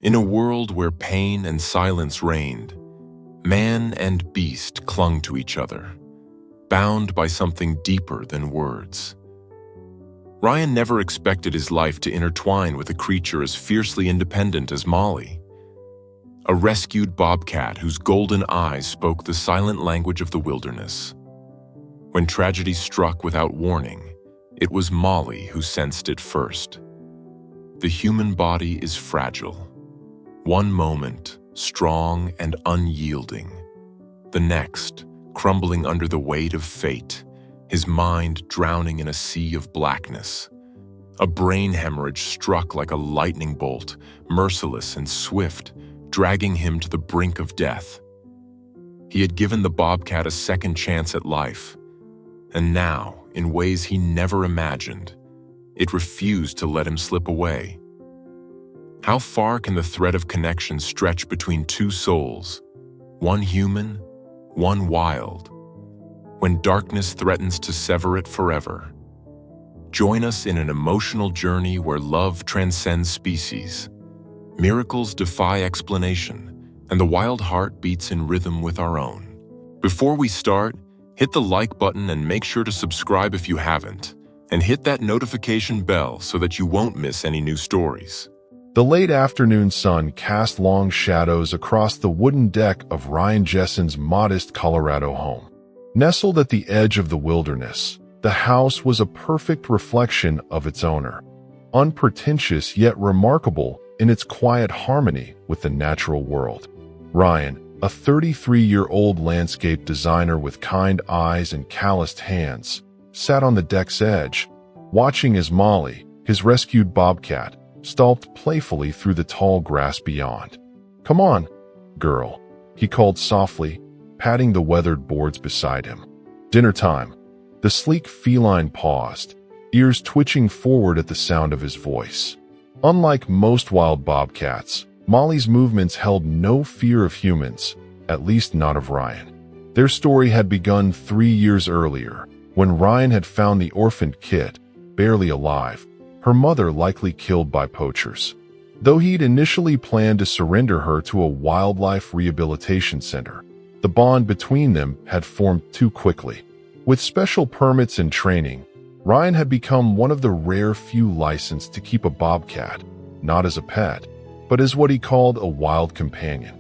In a world where pain and silence reigned, man and beast clung to each other, bound by something deeper than words. Ryan never expected his life to intertwine with a creature as fiercely independent as Molly, a rescued bobcat whose golden eyes spoke the silent language of the wilderness. When tragedy struck without warning, it was Molly who sensed it first. The human body is fragile. One moment, strong and unyielding. The next, crumbling under the weight of fate, his mind drowning in a sea of blackness. A brain hemorrhage struck like a lightning bolt, merciless and swift, dragging him to the brink of death. He had given the bobcat a second chance at life, and now, in ways he never imagined, it refused to let him slip away. How far can the thread of connection stretch between two souls, one human, one wild, when darkness threatens to sever it forever? Join us in an emotional journey where love transcends species. Miracles defy explanation, and the wild heart beats in rhythm with our own. Before we start, hit the like button and make sure to subscribe if you haven't, and hit that notification bell so that you won't miss any new stories. The late afternoon sun cast long shadows across the wooden deck of Ryan Jessen's modest Colorado home. Nestled at the edge of the wilderness, the house was a perfect reflection of its owner, unpretentious yet remarkable in its quiet harmony with the natural world. Ryan, a 33-year-old landscape designer with kind eyes and calloused hands, sat on the deck's edge, watching as Molly, his rescued bobcat, stalked playfully through the tall grass beyond. "Come on, girl," he called softly, patting the weathered boards beside him. "Dinner time." The sleek feline paused, ears twitching forward at the sound of his voice. Unlike most wild bobcats, Molly's movements held no fear of humans, at least not of Ryan. Their story had begun 3 years earlier, when Ryan had found the orphaned kid, barely alive, her mother likely killed by poachers. Though he'd initially planned to surrender her to a wildlife rehabilitation center, the bond between them had formed too quickly. With special permits and training, Ryan had become one of the rare few licensed to keep a bobcat, not as a pet, but as what he called a wild companion.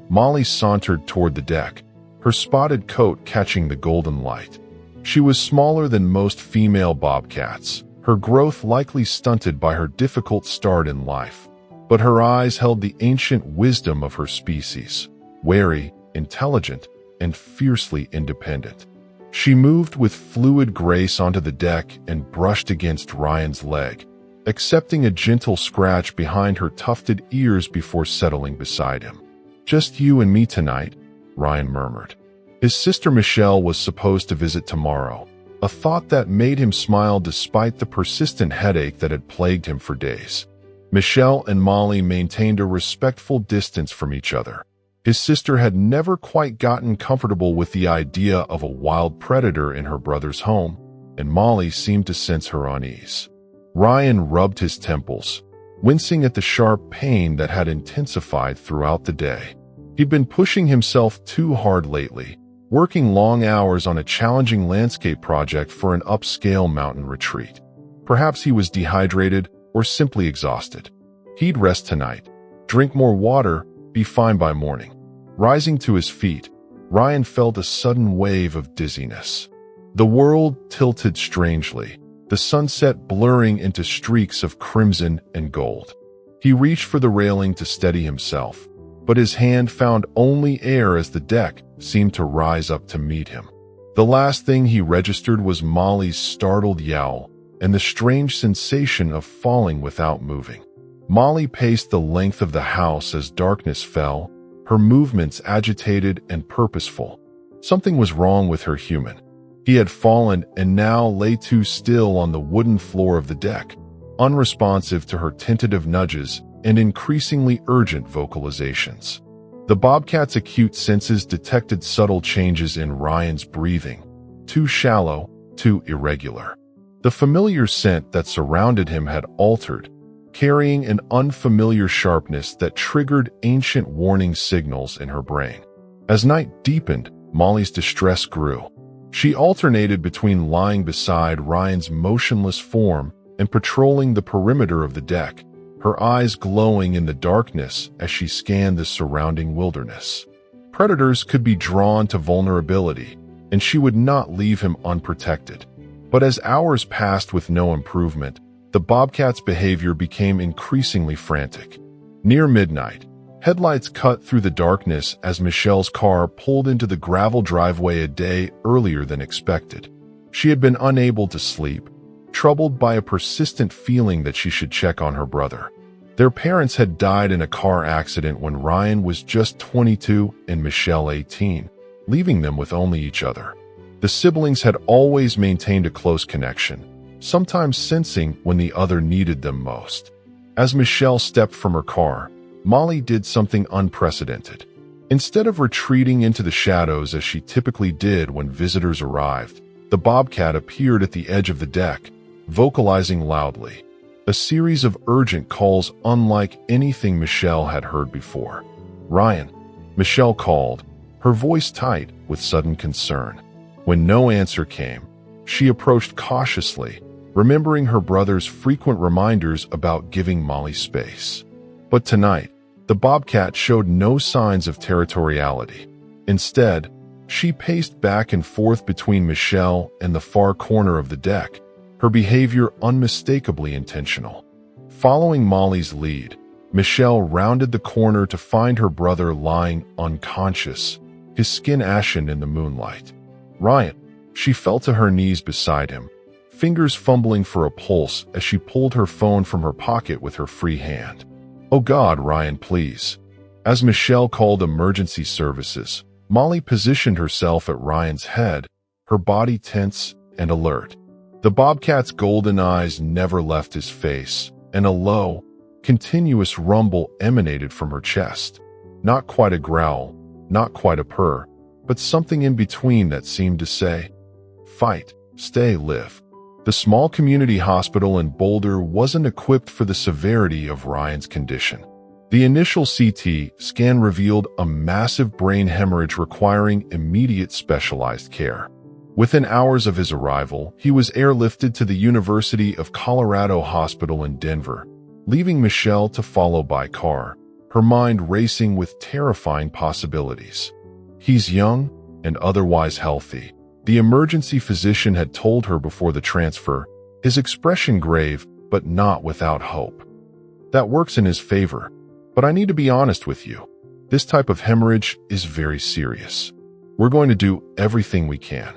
Molly sauntered toward the deck, her spotted coat catching the golden light. She was smaller than most female bobcats, her growth likely stunted by her difficult start in life, but her eyes held the ancient wisdom of her species, wary, intelligent, and fiercely independent. She moved with fluid grace onto the deck and brushed against Ryan's leg, accepting a gentle scratch behind her tufted ears before settling beside him. "Just you and me tonight," Ryan murmured. His sister Michelle was supposed to visit tomorrow, a thought that made him smile despite the persistent headache that had plagued him for days. Michelle and Molly maintained a respectful distance from each other. His sister had never quite gotten comfortable with the idea of a wild predator in her brother's home, and Molly seemed to sense her unease. Ryan rubbed his temples, wincing at the sharp pain that had intensified throughout the day. He'd been pushing himself too hard lately, working long hours on a challenging landscape project for an upscale mountain retreat. Perhaps he was dehydrated or simply exhausted. He'd rest tonight, drink more water, be fine by morning. Rising to his feet, Ryan felt a sudden wave of dizziness. The world tilted strangely, the sunset blurring into streaks of crimson and gold. He reached for the railing to steady himself, but his hand found only air as the deck seemed to rise up to meet him. The last thing he registered was Molly's startled yowl and the strange sensation of falling without moving. Molly paced the length of the house as darkness fell, her movements agitated and purposeful. Something was wrong with her human. He had fallen and now lay too still on the wooden floor of the deck, unresponsive to her tentative nudges and increasingly urgent vocalizations. The bobcat's acute senses detected subtle changes in Ryan's breathing, too shallow, too irregular. The familiar scent that surrounded him had altered, carrying an unfamiliar sharpness that triggered ancient warning signals in her brain. As night deepened, Molly's distress grew. She alternated between lying beside Ryan's motionless form and patrolling the perimeter of the deck, her eyes glowing in the darkness as she scanned the surrounding wilderness. Predators could be drawn to vulnerability, and she would not leave him unprotected. But as hours passed with no improvement, the Bobcat's behavior became increasingly frantic. Near midnight, headlights cut through the darkness as Michelle's car pulled into the gravel driveway a day earlier than expected. She had been unable to sleep, troubled by a persistent feeling that she should check on her brother. Their parents had died in a car accident when Ryan was just 22 and Michelle 18, leaving them with only each other. The siblings had always maintained a close connection, sometimes sensing when the other needed them most. As Michelle stepped from her car, Molly did something unprecedented. Instead of retreating into the shadows as she typically did when visitors arrived, the Bobcat appeared at the edge of the deck, vocalizing loudly, a series of urgent calls unlike anything Michelle had heard before. "Ryan," Michelle called, her voice tight with sudden concern. When no answer came, she approached cautiously, remembering her brother's frequent reminders about giving Molly space. But tonight, the Bobcat showed no signs of territoriality. Instead, she paced back and forth between Michelle and the far corner of the deck, her behavior unmistakably intentional. Following Molly's lead, Michelle rounded the corner to find her brother lying unconscious, his skin ashen in the moonlight. "Ryan," she fell to her knees beside him, fingers fumbling for a pulse as she pulled her phone from her pocket with her free hand. "Oh God, Ryan, please." As Michelle called emergency services, Molly positioned herself at Ryan's head, her body tense and alert. The Bobcat's golden eyes never left his face, and a low, continuous rumble emanated from her chest. Not quite a growl, not quite a purr, but something in between that seemed to say, "Fight, stay, live." The small community hospital in Boulder wasn't equipped for the severity of Ryan's condition. The initial CT scan revealed a massive brain hemorrhage requiring immediate specialized care. Within hours of his arrival, he was airlifted to the University of Colorado Hospital in Denver, leaving Michelle to follow by car, her mind racing with terrifying possibilities. "He's young and otherwise healthy," the emergency physician had told her before the transfer, his expression grave but not without hope. "That works in his favor, but I need to be honest with you. This type of hemorrhage is very serious. We're going to do everything we can."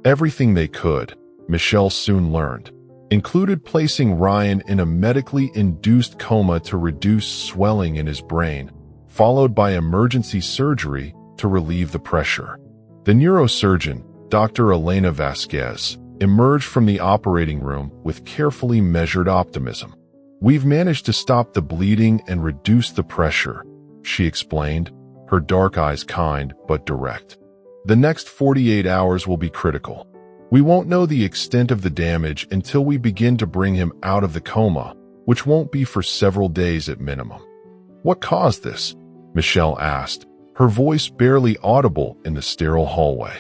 Everything they could, Michelle soon learned, included placing Ryan in a medically induced coma to reduce swelling in his brain, followed by emergency surgery to relieve the pressure. The neurosurgeon, Dr. Elena Vasquez, emerged from the operating room with carefully measured optimism. "We've managed to stop the bleeding and reduce the pressure," she explained, her dark eyes kind but direct. "The next 48 hours will be critical. We won't know the extent of the damage until we begin to bring him out of the coma, which won't be for several days at minimum." "What caused this?" Michelle asked, her voice barely audible in the sterile hallway.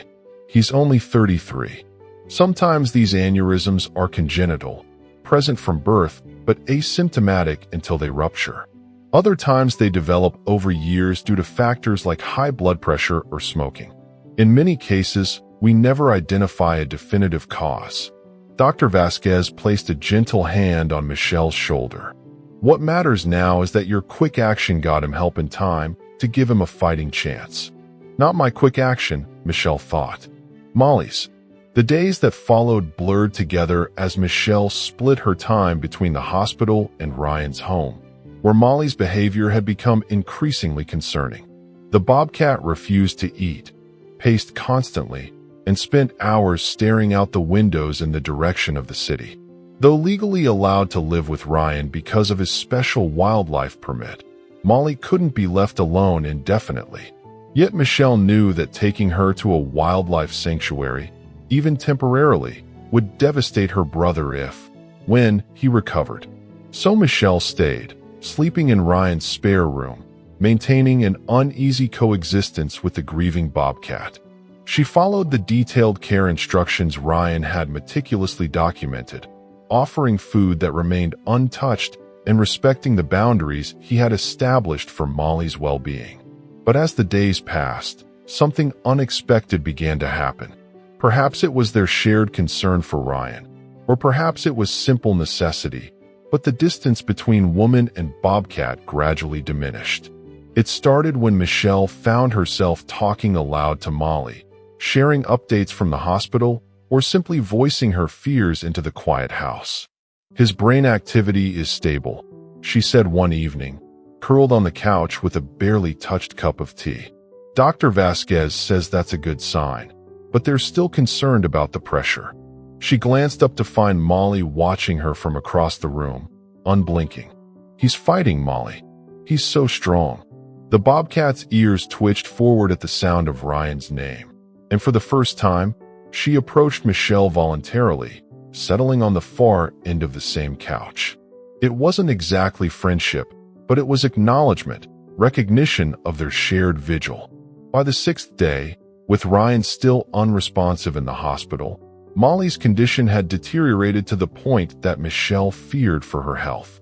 "He's only 33. Sometimes these aneurysms are congenital, present from birth, but asymptomatic until they rupture. Other times they develop over years due to factors like high blood pressure or smoking. In many cases, we never identify a definitive cause." Dr. Vasquez placed a gentle hand on Michelle's shoulder. "What matters now is that your quick action got him help in time to give him a fighting chance." Not my quick action, Michelle thought. Molly's. The days that followed blurred together as Michelle split her time between the hospital and Ryan's home, where Molly's behavior had become increasingly concerning. The Bobcat refused to eat, paced constantly, and spent hours staring out the windows in the direction of the city. Though legally allowed to live with Ryan because of his special wildlife permit, Molly couldn't be left alone indefinitely. Yet Michelle knew that taking her to a wildlife sanctuary, even temporarily, would devastate her brother if, when he recovered. So Michelle stayed, sleeping in Ryan's spare room, maintaining an uneasy coexistence with the grieving Bobcat. She followed the detailed care instructions Ryan had meticulously documented, offering food that remained untouched and respecting the boundaries he had established for Molly's well-being. But as the days passed, something unexpected began to happen. Perhaps it was their shared concern for Ryan, or perhaps it was simple necessity, but the distance between woman and Bobcat gradually diminished. It started when Michelle found herself talking aloud to Molly, sharing updates from the hospital, or simply voicing her fears into the quiet house. "His brain activity is stable," she said one evening, curled on the couch with a barely touched cup of tea. "Dr. Vasquez says that's a good sign, but they're still concerned about the pressure." She glanced up to find Molly watching her from across the room, unblinking. "He's fighting, Molly. He's so strong." The Bobcat's ears twitched forward at the sound of Ryan's name, and for the first time, she approached Michelle voluntarily, settling on the far end of the same couch. It wasn't exactly friendship, but it was acknowledgement, recognition of their shared vigil. By the 6th day, with Ryan still unresponsive in the hospital, Molly's condition had deteriorated to the point that Michelle feared for her health.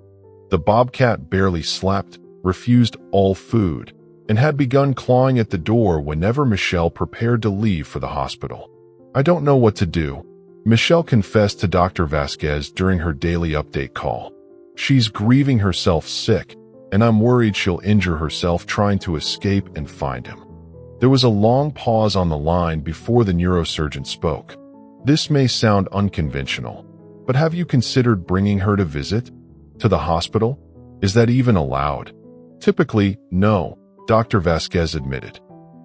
The Bobcat barely slept, refused all food, and had begun clawing at the door whenever Michelle prepared to leave for the hospital. "I don't know what to do," Michelle confessed to Dr. Vasquez during her daily update call. "She's grieving herself sick, and I'm worried she'll injure herself trying to escape and find him." There was a long pause on the line before the neurosurgeon spoke. "This may sound unconventional, but have you considered bringing her to visit? To the hospital? Is that even allowed?" "Typically, no," Dr. Vasquez admitted.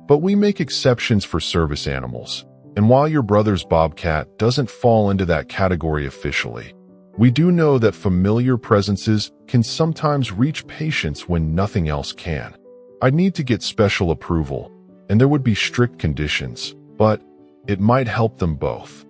"But we make exceptions for service animals, and while your brother's Bobcat doesn't fall into that category officially, we do know that familiar presences can sometimes reach patients when nothing else can. I'd need to get special approval, and there would be strict conditions, but it might help them both."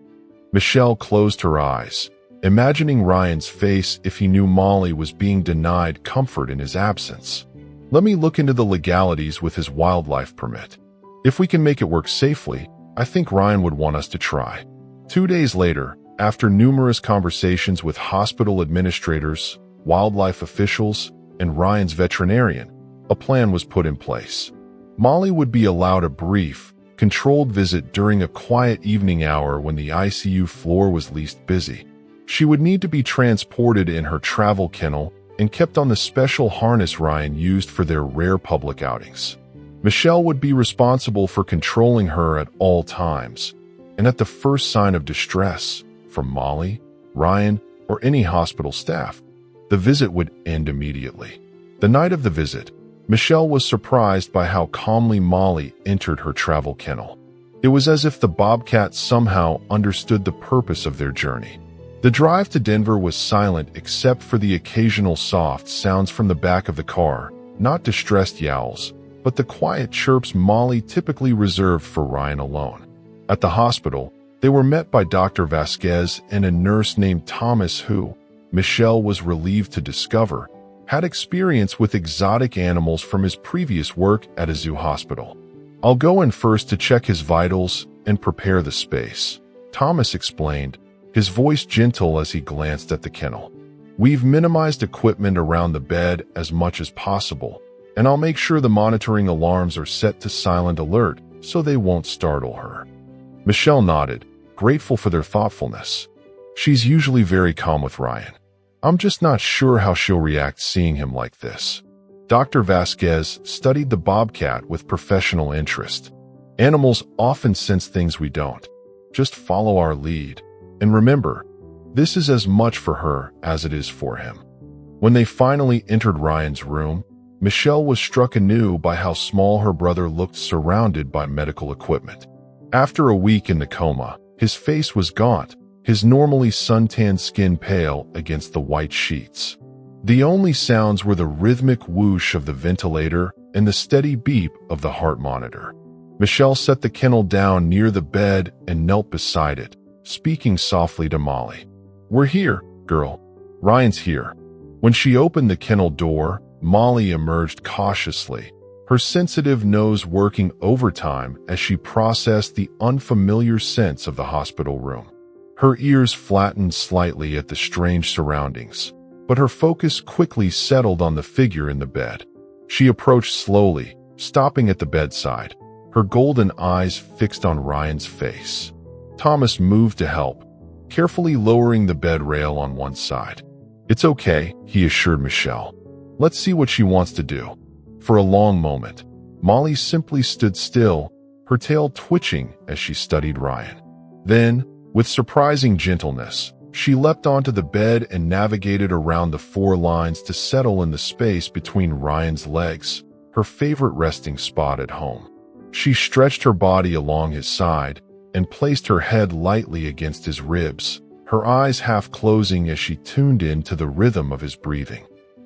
Michelle closed her eyes, imagining Ryan's face if he knew Molly was being denied comfort in his absence. "Let me look into the legalities with his wildlife permit. If we can make it work safely, I think Ryan would want us to try." 2 days later, after numerous conversations with hospital administrators, wildlife officials, and Ryan's veterinarian, a plan was put in place. Molly would be allowed a brief, controlled visit during a quiet evening hour when the ICU floor was least busy. She would need to be transported in her travel kennel and kept on the special harness Ryan used for their rare public outings. Michelle would be responsible for controlling her at all times, and at the first sign of distress from Molly, Ryan, or any hospital staff, the visit would end immediately. The night of the visit, Michelle was surprised by how calmly Molly entered her travel kennel. It was as if the Bobcat somehow understood the purpose of their journey. The drive to Denver was silent except for the occasional soft sounds from the back of the car, not distressed yowls, but the quiet chirps Molly typically reserved for Ryan alone. At the hospital, they were met by Dr. Vasquez and a nurse named Thomas who, Michelle was relieved to discover, had experience with exotic animals from his previous work at a zoo hospital. "I'll go in first to check his vitals and prepare the space," Thomas explained, his voice gentle as he glanced at the kennel. "We've minimized equipment around the bed as much as possible, and I'll make sure the monitoring alarms are set to silent alert so they won't startle her." Michelle nodded, grateful for their thoughtfulness. She's usually very calm with Ryan. "I'm just not sure how she'll react seeing him like this." Dr. Vasquez studied the Bobcat with professional interest. "Animals often sense things we don't. Just follow our lead. And remember, this is as much for her as it is for him." When they finally entered Ryan's room, Michelle was struck anew by how small her brother looked surrounded by medical equipment. After a week in the coma, his face was gaunt, his normally suntanned skin pale against the white sheets. The only sounds were the rhythmic whoosh of the ventilator and the steady beep of the heart monitor. Michelle set the kennel down near the bed and knelt beside it, speaking softly to Molly. "We're here, girl. Ryan's here." When she opened the kennel door, Molly emerged cautiously, her sensitive nose working overtime as she processed the unfamiliar scents of the hospital room. Her ears flattened slightly at the strange surroundings, but her focus quickly settled on the figure in the bed. She approached slowly, stopping at the bedside, her golden eyes fixed on Ryan's face. Thomas moved to help, carefully lowering the bed rail on one side. "It's okay," he assured Michelle. "Let's see what she wants to do." For a long moment, Molly simply stood still, her tail twitching as she studied Ryan. Then, with surprising gentleness, she leapt onto the bed and navigated around the four lines to settle in the space between Ryan's legs, her favorite resting spot at home. She stretched her body along his side and placed her head lightly against his ribs, her eyes half closing as she tuned in to the rhythm of his breathing.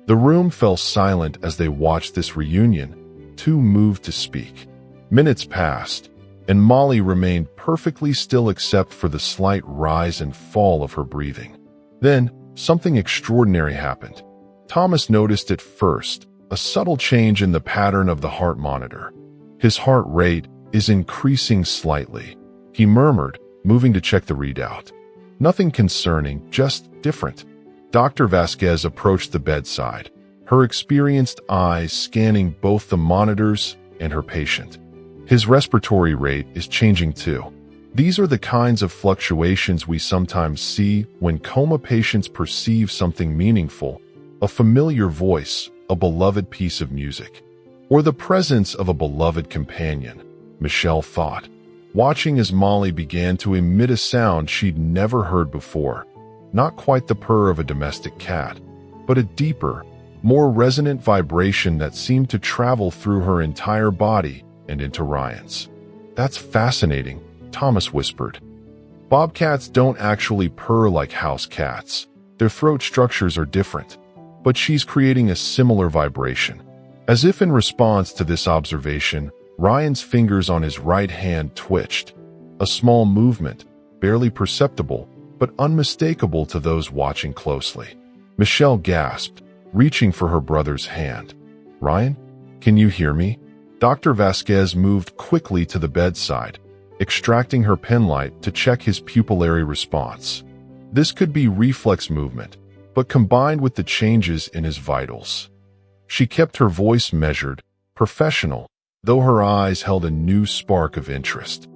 The room fell silent as they watched this reunion, too moved to speak. Minutes passed, and Molly remained perfectly still except for the slight rise and fall of her breathing. Then, something extraordinary happened. Thomas noticed it first, a subtle change in the pattern of the heart monitor. His heart rate is increasing slightly, he murmured, moving to check the readout. Nothing concerning, just different. Dr. Vasquez approached the bedside, her experienced eyes scanning both the monitors and her patient. His respiratory rate is changing too. These are the kinds of fluctuations we sometimes see when coma patients perceive something meaningful, a familiar voice, a beloved piece of music, or the presence of a beloved companion, Michelle thought, watching as Molly began to emit a sound she'd never heard before. Not quite the purr of a domestic cat, but a deeper, more resonant vibration that seemed to travel through her entire body and into Ryan's. "That's fascinating," Thomas whispered. "Bobcats don't actually purr like house cats. Their throat structures are different, but she's creating a similar vibration." As if in response to this observation, Ryan's fingers on his right hand twitched. A small movement, barely perceptible, but unmistakable to those watching closely. Michelle gasped, reaching for her brother's hand. "Ryan, can you hear me?" Dr. Vasquez moved quickly to the bedside, extracting her penlight to check his pupillary response. This could be reflex movement, but combined with the changes in his vitals. She kept her voice measured, professional, though her eyes held a new spark of interest.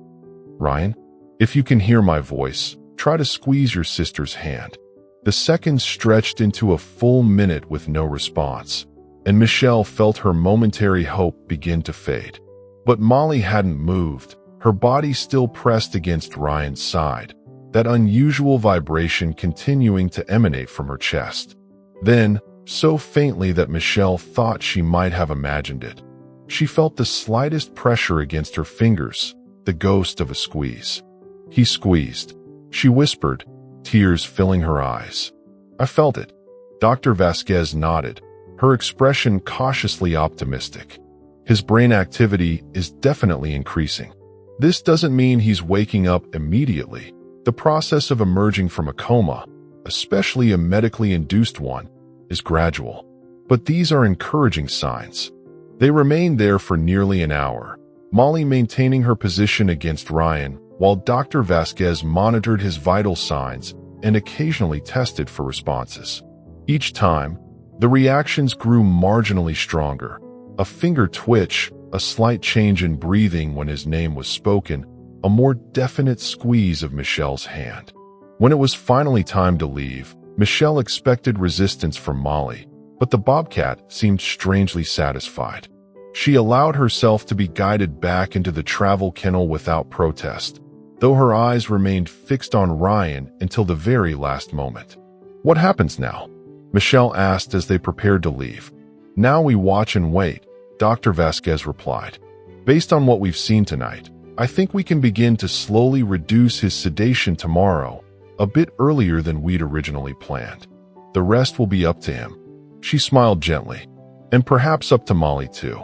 "Ryan, if you can hear my voice, try to squeeze your sister's hand." The seconds stretched into a full minute with no response, and Michelle felt her momentary hope begin to fade. But Molly hadn't moved, her body still pressed against Ryan's side, that unusual vibration continuing to emanate from her chest. Then, so faintly that Michelle thought she might have imagined it, she felt the slightest pressure against her fingers, the ghost of a squeeze. He squeezed. She whispered, tears filling her eyes. "I felt it." Dr. Vasquez nodded, her expression cautiously optimistic. "His brain activity is definitely increasing. This doesn't mean he's waking up immediately. The process of emerging from a coma, especially a medically induced one, is gradual. But these are encouraging signs." They remained there for nearly an hour, Molly maintaining her position against Ryan, while Dr. Vasquez monitored his vital signs and occasionally tested for responses. Each time, the reactions grew marginally stronger. A finger twitch, a slight change in breathing when his name was spoken, a more definite squeeze of Michelle's hand. When it was finally time to leave, Michelle expected resistance from Molly, but the Bobcat seemed strangely satisfied. She allowed herself to be guided back into the travel kennel without protest, though her eyes remained fixed on Ryan until the very last moment. "What happens now?" Michelle asked as they prepared to leave. "Now we watch and wait," Dr. Vasquez replied. "Based on what we've seen tonight, I think we can begin to slowly reduce his sedation tomorrow, a bit earlier than we'd originally planned. The rest will be up to him." She smiled gently. "And perhaps up to Molly too."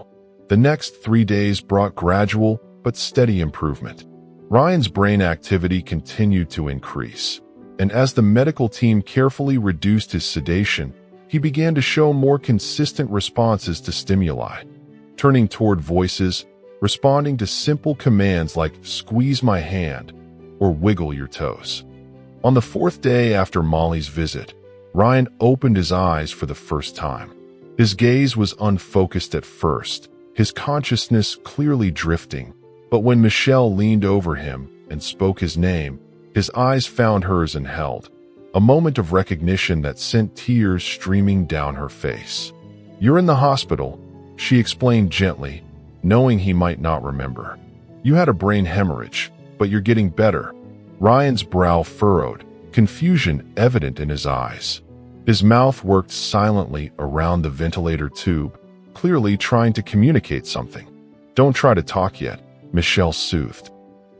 The next 3 days brought gradual but steady improvement. Ryan's brain activity continued to increase, and as the medical team carefully reduced his sedation, he began to show more consistent responses to stimuli, turning toward voices, responding to simple commands like squeeze my hand or wiggle your toes. On the fourth day after Molly's visit, Ryan opened his eyes for the first time. His gaze was unfocused at first, his consciousness clearly drifting, but when Michelle leaned over him and spoke his name, his eyes found hers and held, a moment of recognition that sent tears streaming down her face. "You're in the hospital," she explained gently, knowing he might not remember. "You had a brain hemorrhage, but you're getting better." Ryan's brow furrowed, confusion evident in his eyes. His mouth worked silently around the ventilator tube, clearly trying to communicate something. "Don't try to talk yet," Michelle soothed.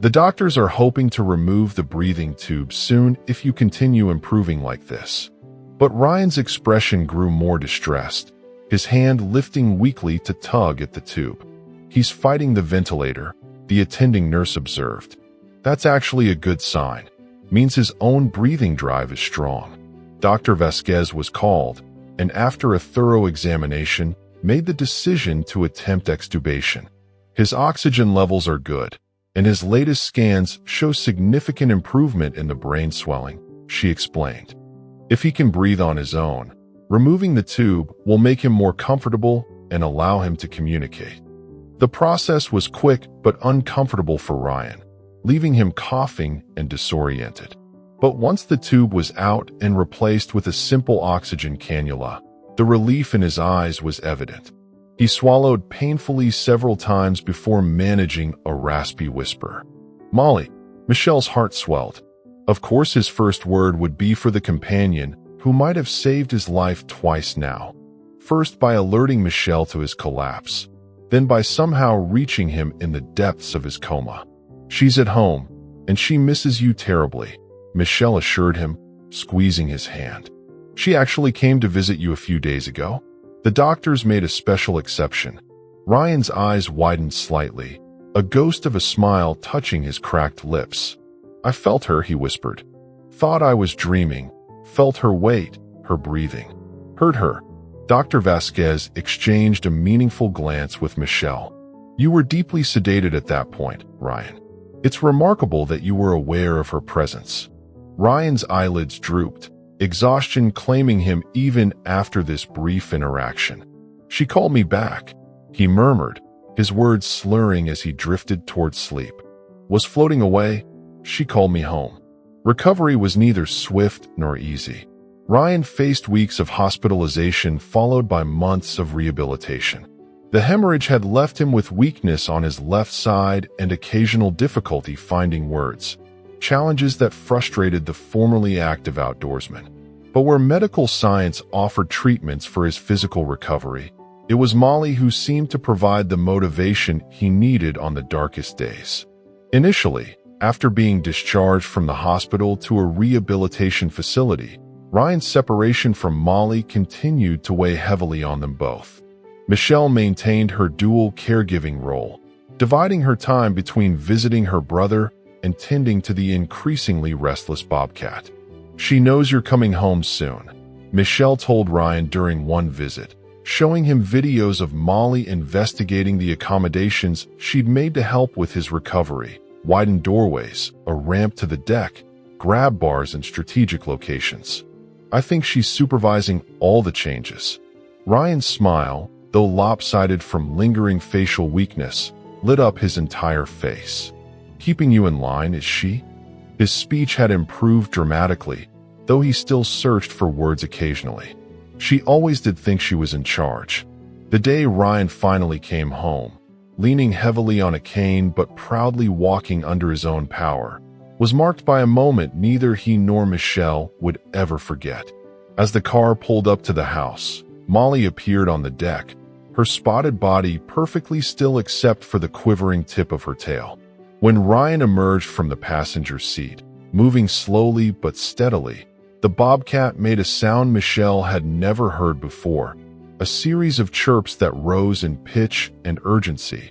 "The doctors are hoping to remove the breathing tube soon if you continue improving like this." But Ryan's expression grew more distressed, his hand lifting weakly to tug at the tube. "He's fighting the ventilator," the attending nurse observed. "That's actually a good sign. Means his own breathing drive is strong." Dr. Vasquez was called, and after a thorough examination, made the decision to attempt extubation. "His oxygen levels are good, and his latest scans show significant improvement in the brain swelling," she explained. "If he can breathe on his own, removing the tube will make him more comfortable and allow him to communicate." The process was quick but uncomfortable for Ryan, leaving him coughing and disoriented. But once the tube was out and replaced with a simple oxygen cannula, the relief in his eyes was evident. He swallowed painfully several times before managing a raspy whisper. "Molly." Michelle's heart swelled. Of course his first word would be for the companion who might have saved his life twice now. First by alerting Michelle to his collapse, then by somehow reaching him in the depths of his coma. "She's at home, and she misses you terribly," Michelle assured him, squeezing his hand. "She actually came to visit you a few days ago." The doctors made a special exception. Ryan's eyes widened slightly, a ghost of a smile touching his cracked lips. "I felt her," he whispered. "Thought I was dreaming. Felt her weight, her breathing. Heard her." Dr. Vasquez exchanged a meaningful glance with Michelle. "You were deeply sedated at that point, Ryan. It's remarkable that you were aware of her presence." Ryan's eyelids drooped, exhaustion claiming him even after this brief interaction. "She called me back," he murmured, his words slurring as he drifted toward sleep. "Was floating away. She called me home." Recovery was neither swift nor easy. Ryan faced weeks of hospitalization followed by months of rehabilitation. The hemorrhage had left him with weakness on his left side and occasional difficulty finding words, challenges that frustrated the formerly active outdoorsman. But where medical science offered treatments for his physical recovery, it was Molly who seemed to provide the motivation he needed on the darkest days. Initially, after being discharged from the hospital to a rehabilitation facility, Ryan's separation from Molly continued to weigh heavily on them both. Michelle maintained her dual caregiving role, dividing her time between visiting her brother and tending to the increasingly restless Bobcat. "She knows you're coming home soon," Michelle told Ryan during one visit, showing him videos of Molly investigating the accommodations she'd made to help with his recovery: widened doorways, a ramp to the deck, grab bars in strategic locations. "I think she's supervising all the changes." Ryan's smile, though lopsided from lingering facial weakness, lit up his entire face. "Keeping you in line, is she?" His speech had improved dramatically, though he still searched for words occasionally. "She always did think she was in charge." The day Ryan finally came home, leaning heavily on a cane but proudly walking under his own power, was marked by a moment neither he nor Michelle would ever forget. As the car pulled up to the house, Molly appeared on the deck, her spotted body perfectly still except for the quivering tip of her tail. When Ryan emerged from the passenger seat, moving slowly but steadily, the Bobcat made a sound Michelle had never heard before, a series of chirps that rose in pitch and urgency,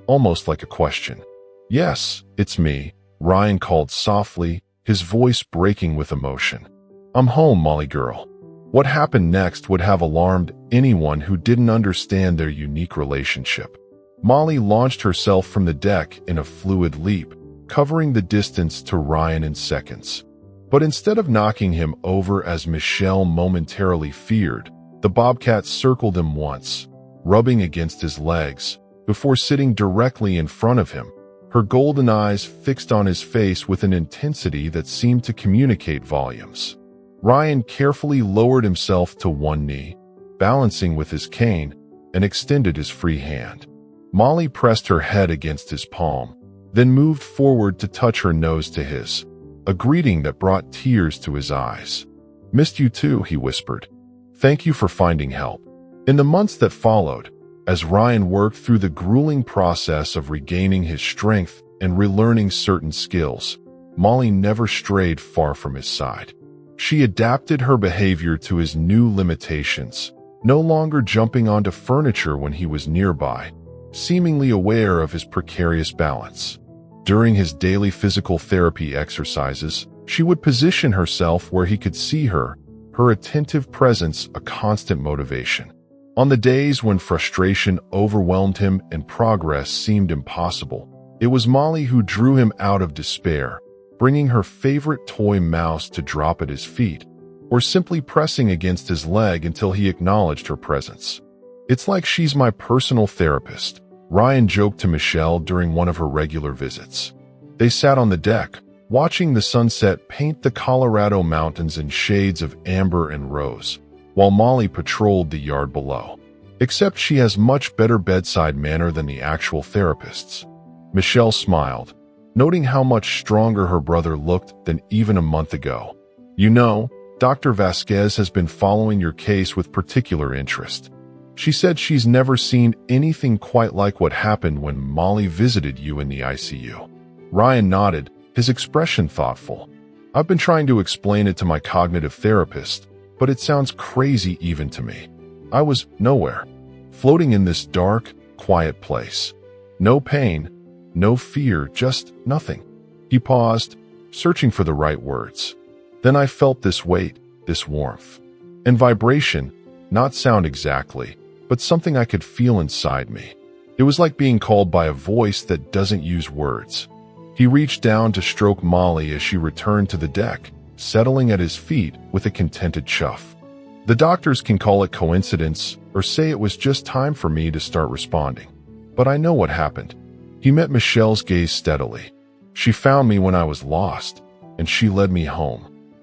almost like a question. "Yes, it's me," Ryan called softly, his voice breaking with emotion. "I'm home, Molly girl. What happened next would have alarmed anyone who didn't understand their unique relationship. Molly launched herself from the deck in a fluid leap, covering the distance to Ryan in seconds. But instead of knocking him over as Michelle momentarily feared, the Bobcat circled him once, rubbing against his legs, before sitting directly in front of him, her golden eyes fixed on his face with an intensity that seemed to communicate volumes. Ryan carefully lowered himself to one knee, balancing with his cane, and extended his free hand. Molly pressed her head against his palm, then moved forward to touch her nose to his, a greeting that brought tears to his eyes. "Missed you too," he whispered. "Thank you for finding help." In the months that followed, as Ryan worked through the grueling process of regaining his strength and relearning certain skills, Molly never strayed far from his side. She adapted her behavior to his new limitations, no longer jumping onto furniture when he was nearby, seemingly aware of his precarious balance. During his daily physical therapy exercises, she would position herself where he could see her, her attentive presence a constant motivation. On the days when frustration overwhelmed him and progress seemed impossible, it was Molly who drew him out of despair, bringing her favorite toy mouse to drop at his feet, or simply pressing against his leg until he acknowledged her presence. "It's like she's my personal therapist," Ryan joked to Michelle during one of her regular visits. They sat on the deck, watching the sunset paint the Colorado mountains in shades of amber and rose, while Molly patrolled the yard below. "Except she has much better bedside manner than the actual therapists." Michelle smiled, noting how much stronger her brother looked than even a month ago. "You know, Dr. Vasquez has been following your case with particular interest. She said she's never seen anything quite like what happened when Molly visited you in the ICU." Ryan nodded, his expression thoughtful. "I've been trying to explain it to my cognitive therapist, but it sounds crazy even to me. I was nowhere, floating in this dark, quiet place. No pain, no fear, just nothing." He paused, searching for the right words. "Then I felt this weight, this warmth, and vibration, not sound exactly, but something I could feel inside me. It was like being called by a voice that doesn't use words." He reached down to stroke Molly as she returned to the deck, settling at his feet with a contented chuff. "The doctors can call it coincidence or say it was just time for me to start responding. But I know what happened." He met Michelle's gaze steadily. "She found me when I was lost, and she led me home."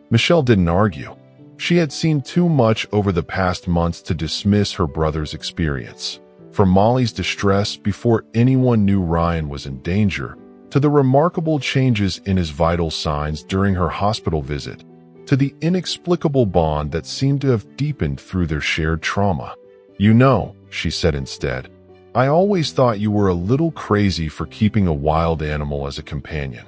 Michelle didn't argue. She had seen too much over the past months to dismiss her brother's experience. From Molly's distress before anyone knew Ryan was in danger, to the remarkable changes in his vital signs during her hospital visit, to the inexplicable bond that seemed to have deepened through their shared trauma. "You know," she said instead, "I always thought you were a little crazy for keeping a wild animal as a companion.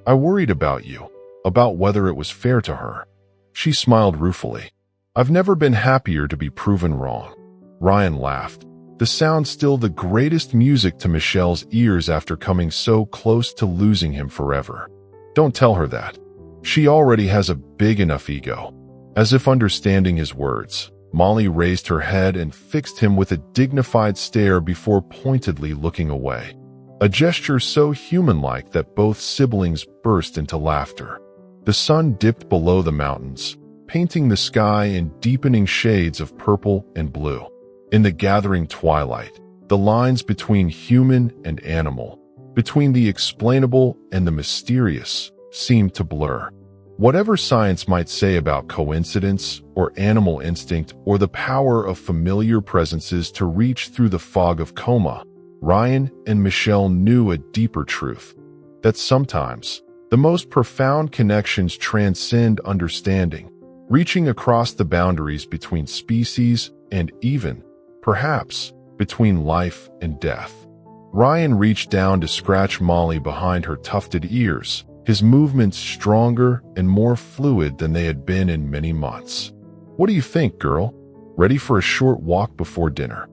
I worried about you, about whether it was fair to her." She smiled ruefully. "I've never been happier to be proven wrong." Ryan laughed, the sound still the greatest music to Michelle's ears after coming so close to losing him forever. "Don't tell her that. She already has a big enough ego." As if understanding his words, Molly raised her head and fixed him with a dignified stare before pointedly looking away. A gesture so human-like that both siblings burst into laughter. The sun dipped below the mountains, painting the sky in deepening shades of purple and blue. In the gathering twilight, the lines between human and animal, between the explainable and the mysterious, seemed to blur. Whatever science might say about coincidence or animal instinct or the power of familiar presences to reach through the fog of coma, Ryan and Michelle knew a deeper truth, that sometimes the most profound connections transcend understanding, reaching across the boundaries between species and even, perhaps, between life and death. Ryan reached down to scratch Molly behind her tufted ears, his movements stronger and more fluid than they had been in many months. "What do you think, girl? Ready for a short walk before dinner?"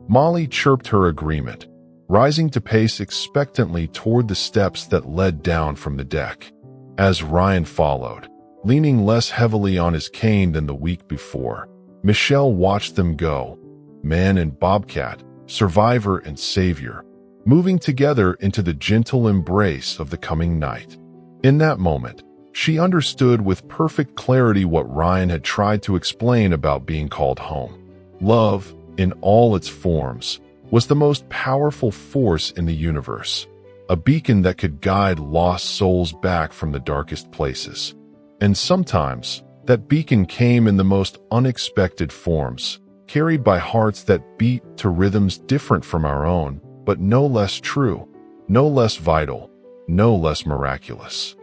Molly chirped her agreement, rising to pace expectantly toward the steps that led down from the deck. As Ryan followed, leaning less heavily on his cane than the week before, Michelle watched them go, man and Bobcat, survivor and savior, moving together into the gentle embrace of the coming night. In that moment, she understood with perfect clarity what Ryan had tried to explain about being called home. Love, in all its forms, was the most powerful force in the universe, a beacon that could guide lost souls back from the darkest places. And sometimes, that beacon came in the most unexpected forms, carried by hearts that beat to rhythms different from our own, but no less true, no less vital, no less miraculous.